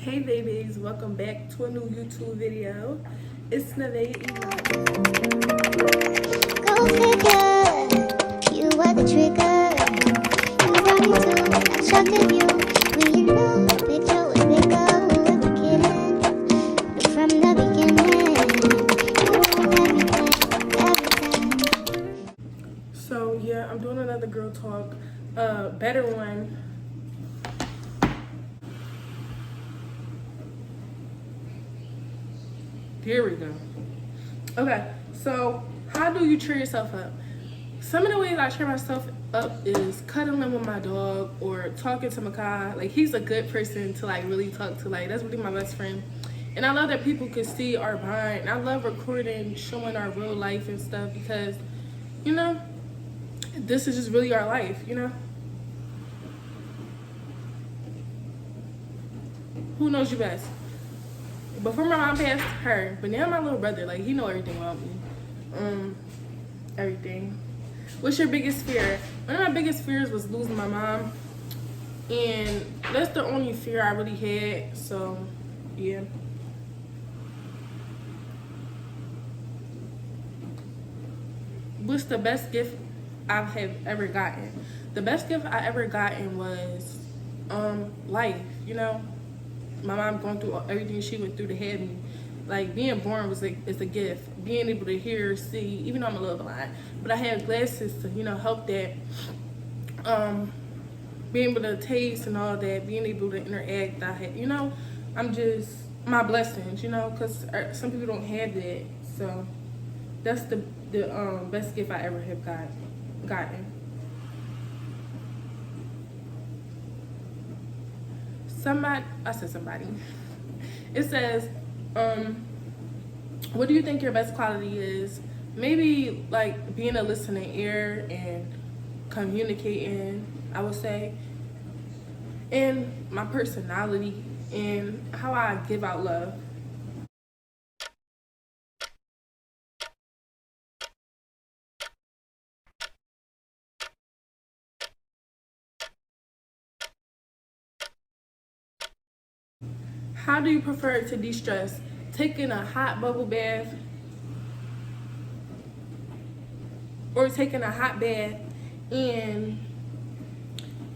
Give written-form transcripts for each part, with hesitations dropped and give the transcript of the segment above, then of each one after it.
Hey babies, welcome back to a new YouTube video. It's Nevaeh Iman. Go figure, you were the trigger. You brought me to a shock of you. We know the picture was bigger. Who was the kidding? From the beginning, you were everything. So yeah, I'm doing another girl talk. Better one. Here we go. Okay, so how do you cheer yourself up? Some of the ways I cheer myself up is cuddling with my dog or talking to Makai. Like, he's a good person to like really talk to. Like, that's really my best friend. And I love that people can see our bond. And I love recording, showing our real life and stuff because, you know, this is just really our life, you know? Who knows you best? Before my mom passed, her. But now my little brother, like, he know everything about me. Everything. What's your biggest fear? One of my biggest fears was losing my mom. And that's the only fear I really had. So, yeah. What's the best gift I have ever gotten? The best gift I ever gotten was life, you know? My mom going through everything she went through to have me. Like, being born is a gift. Being able to hear, see, even though I'm a little blind, but I have glasses to, you know, help that. Being able to taste and all that, being able to interact, I had, you know, I'm just, my blessings, you know, because some people don't have that. So that's the best gift I ever have gotten. I said somebody. It says, what do you think your best quality is? Maybe like being a listening ear and communicating, I would say. And my personality and how I give out love. How do you prefer to de-stress? Taking a hot bubble bath or taking a hot bath and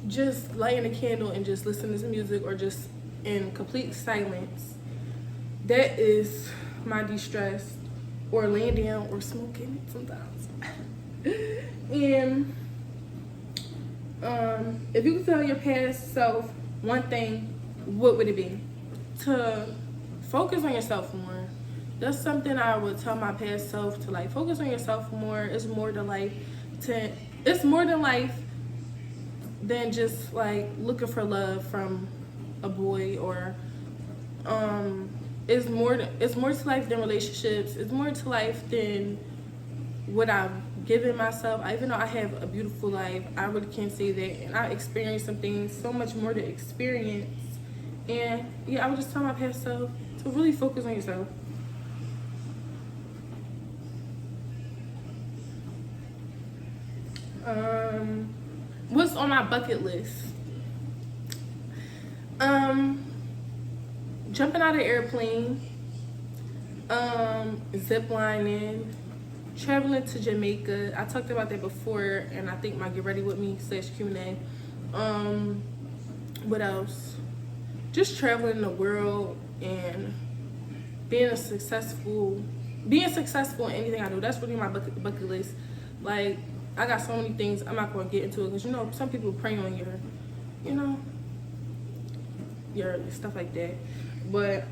just lighting a candle and just listening to music or just in complete silence. That is my de-stress. Or laying down or smoking sometimes. And if you could tell your past self one thing, what would it be? To focus on yourself more. That's something I would tell my past self, to like focus on yourself more. It's more than life. It's more than life than just like looking for love from a boy, or it's more to life than relationships. It's more to life than what I've given myself. Even though I have a beautiful life, I really can't say that. And I experienced some things, so much more to experience. And yeah, I would just tell my past self to really focus on yourself. What's on my bucket list? Jumping out of an airplane, zip lining, traveling to Jamaica. I talked about that before, and I think my Get Ready With Me /Q&A. What else? Just traveling the world and being successful in anything I do. That's really my bucket list. Like, I got so many things. I'm not going to get into it because, you know, some people prey on your, you know, your stuff like that. But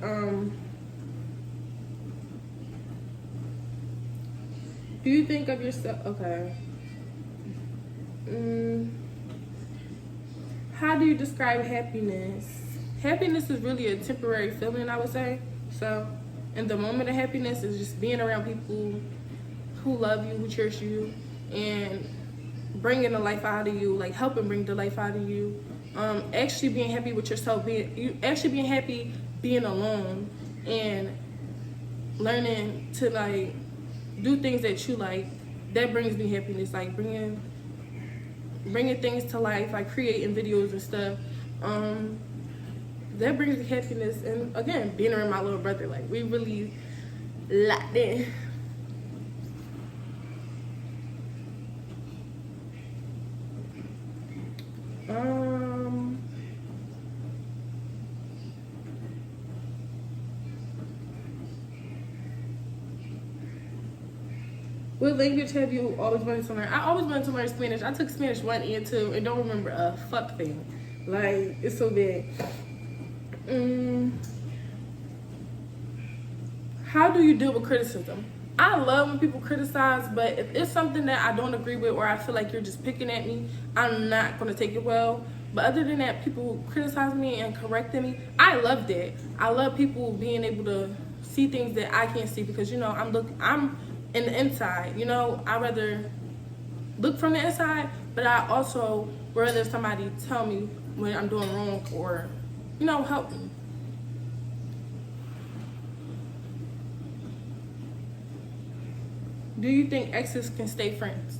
do you think of yourself? Okay. How do you describe happiness? Happiness is really a temporary feeling, I would say. So, in the moment of happiness is just being around people who love you, who cherish you, and bringing the life out of you, like helping bring the life out of you. Actually being happy with yourself, being happy being alone, and learning to like do things that you like. That brings me happiness. Like bringing things to life, like creating videos and stuff. that brings me happiness. And again, being around my little brother, like we really locked in. What language have you always wanted to learn? I always wanted to learn Spanish. I took Spanish 1 and 2 and don't remember a fuck thing. Like, it's so bad. How do you deal with criticism? I love when people criticize, but if it's something that I don't agree with or I feel like you're just picking at me, I'm not going to take it well. But other than that, people criticize me and correcting me. I love that. I love people being able to see things that I can't see because, you know, I'm in the inside, you know. I rather look from the inside, but I also rather somebody tell me when I'm doing wrong or, you know, help me. Do you think exes can stay friends?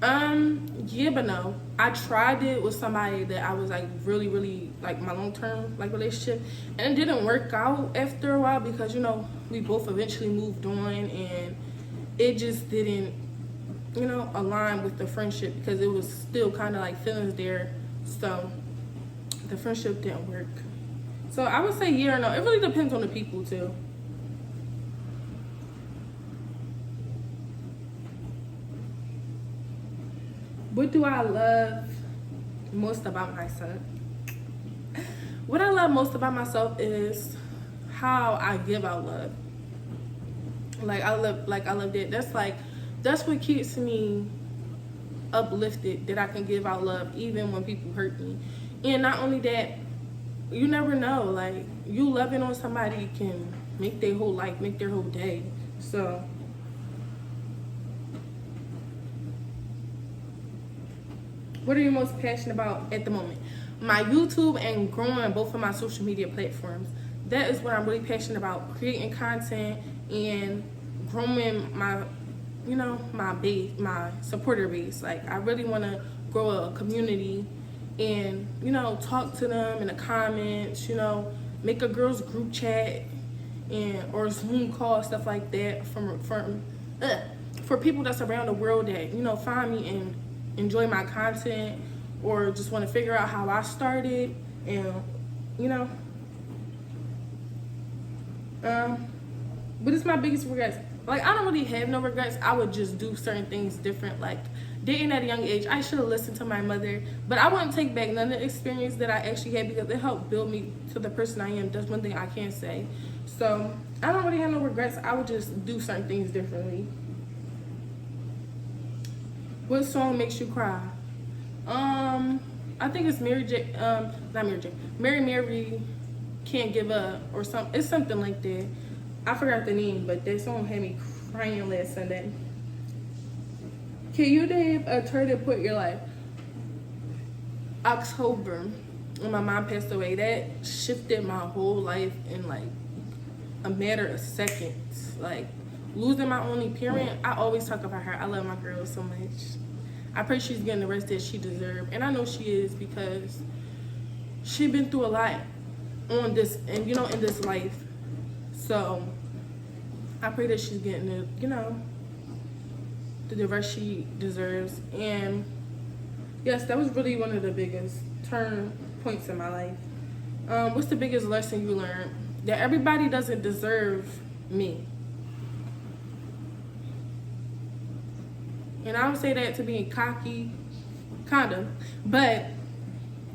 Yeah, but no. I tried it with somebody that I was like really like my long-term like relationship, and it didn't work out after a while because, you know, we both eventually moved on and it just didn't, you know, align with the friendship because it was still kind of like feelings there. So the friendship didn't work. So I would say yeah or no. It really depends on the people too. What do I love most about myself? What I love most about myself is how I give out love. I love that. That's what keeps me uplifted, that I can give out love even when people hurt me. And not only that, you never know, like you loving on somebody can make their whole life, make their whole day. So what are you most passionate about at the moment? My YouTube and growing both of my social media platforms. That is what I'm really passionate about, creating content and growing my, you know, my base, my supporter base. Like I really want to grow a community and, you know, talk to them in the comments, you know, make a girls group chat and or Zoom call, stuff like that for people that's around the world that, you know, find me and enjoy my content or just want to figure out how I started and, you know. But it's my biggest regrets. Like, I don't really have no regrets. I would just do certain things different. Like, dating at a young age, I should have listened to my mother. But I wouldn't take back none of the experience that I actually had because it helped build me to the person I am. That's one thing I can say. So, I don't really have no regrets. I would just do certain things differently. What song makes you cry? I think it's Mary J. Not Mary J. Mary Can't Give Up or something. It's something like that. I forgot the name, but that song had me crying last Sunday. Can you name a turning point in your life? October, when my mom passed away, that shifted my whole life in like a matter of seconds. Like losing my only parent, I always talk about her. I love my girl so much. I pray she's getting the rest that she deserves, and I know she is because she's been through a lot on this, and you know, in this life. So I pray that she's getting the, you know, the rest she deserves. And yes, that was really one of the biggest turn points in my life. What's the biggest lesson you learned? That everybody doesn't deserve me. And I don't say that to be cocky, kinda, but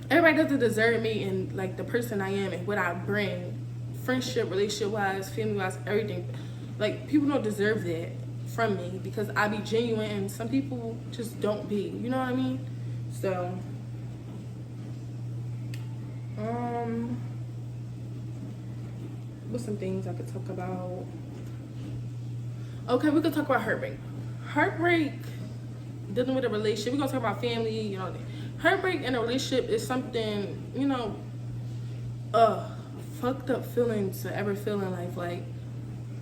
everybody doesn't deserve me and like the person I am and what I bring, friendship, relationship wise, family wise, everything. Like people don't deserve that from me because I be genuine and some people just don't be. You know what I mean? So, what's some things I could talk about? Okay, we could talk about heartbreak. Heartbreak, dealing with a relationship. We're gonna talk about family, you know. Heartbreak in a relationship is something, you know, fucked up feeling to ever feel in life. Like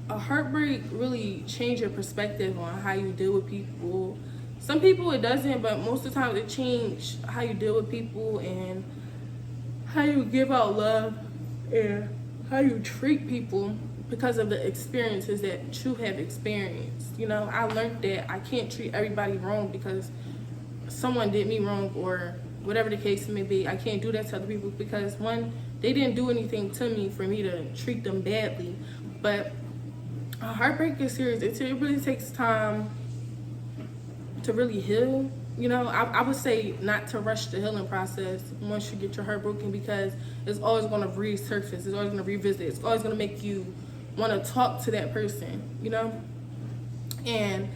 a heartbreak really change your perspective on how you deal with people. Some people it doesn't, but most of the time it change how you deal with people and how you give out love. and how you treat people because of the experiences that you have experienced. You know, I learned that I can't treat everybody wrong because someone did me wrong or whatever the case may be. I can't do that to other people because one, they didn't do anything to me for me to treat them badly. But a heartbreak is serious. It really takes time to really heal. You know, I would say not to rush the healing process once you get your heart broken, because it's always going to resurface. It's always going to revisit. It's always going to make you want to talk to that person, you know? And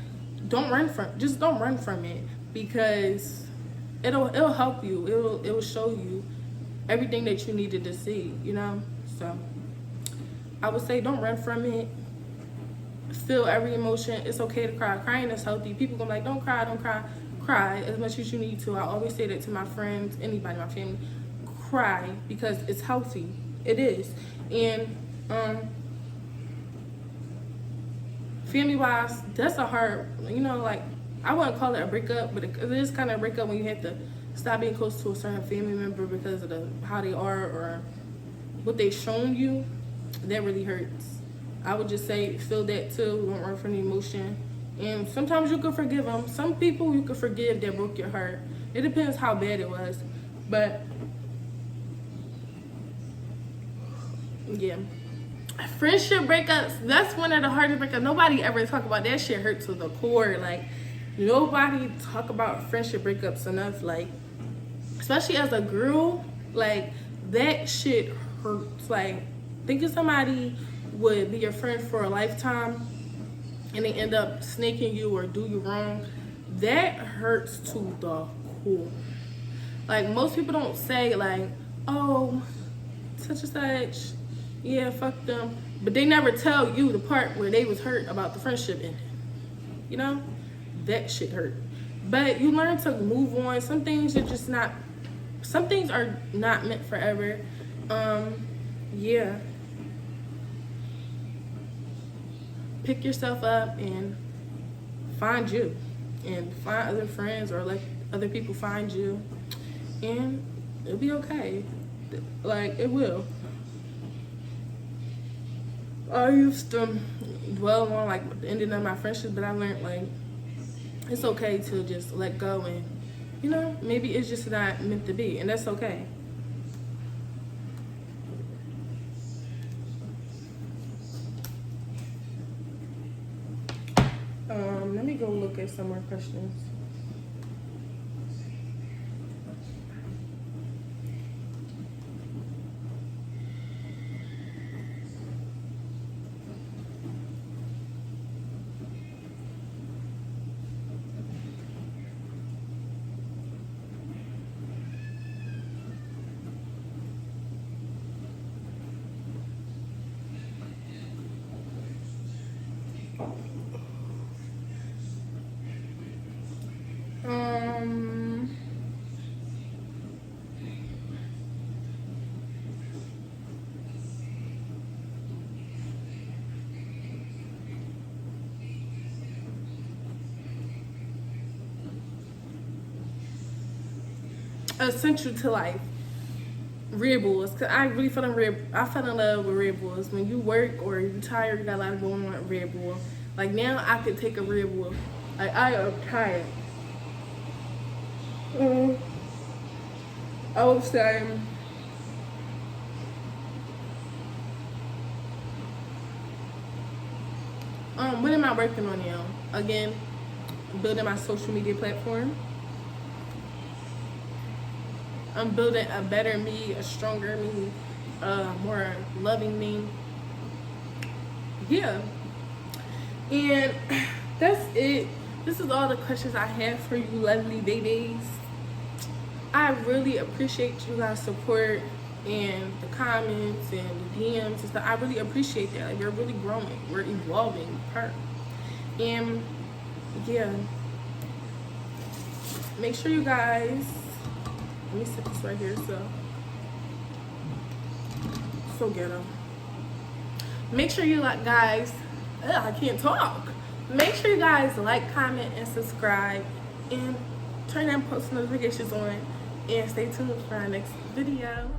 don't run from it, because it'll help you. It'll show you everything that you needed to see, you know? So I would say don't run from it. Feel every emotion. It's okay to cry. Crying is healthy. People gonna be like, don't cry, don't cry. Cry as much as you need to. I always say that to my friends, anybody in my family. Cry, because it's healthy. It is. And family wise, that's a hard, you know, like, I wouldn't call it a breakup, but it is kind of a breakup when you have to stop being close to a certain family member because of how they are or what they've shown you. That really hurts. I would just say feel that too. Don't run from the emotion. And sometimes you can forgive them. Some people you can forgive that broke your heart. It depends how bad it was. But yeah. Friendship breakups, that's one of the hardest breakups. Nobody ever talk about that shit. Hurts to the core. Like, nobody talk about friendship breakups enough. Like, especially as a girl, like, that shit hurts. Like, think of somebody would be your friend for a lifetime and they end up snaking you or do you wrong. That hurts to the core. Like, most people don't say, like, oh, such and such, yeah, fuck them. But they never tell you the part where they was hurt about the friendship ending. You know? That shit hurt. But you learn to move on. Some things are just not, some things are not meant forever. Yeah. Pick yourself up and find you. And find other friends or let other people find you. And it'll be okay. Like, it will. I used to dwell on, like, the ending of my friendship, but I learned, like, it's okay to just let go and, you know, maybe it's just not meant to be, and that's okay. Let me go look at some more questions. Essential to life. Red Bulls, cause I really fell in love with Red Bulls. When you work or you tired, you got a lot going on at Red Bull. Like, now I could take a Red Bull. Like, I am tired. I would say what am I working on now? Again, building my social media platform. I'm building a better me, a stronger me, more loving me. Yeah. And that's it. This is all the questions I have for you lovely babies. I really appreciate you guys' support and the comments and the DMs and stuff. I really appreciate that. Like, we're really growing. We're evolving. And yeah. Make sure you guys, let me set this right here so ghetto. Make sure you like, guys, I can't talk. Make sure you guys like, comment, and subscribe, and turn on post notifications on, and stay tuned for our next video.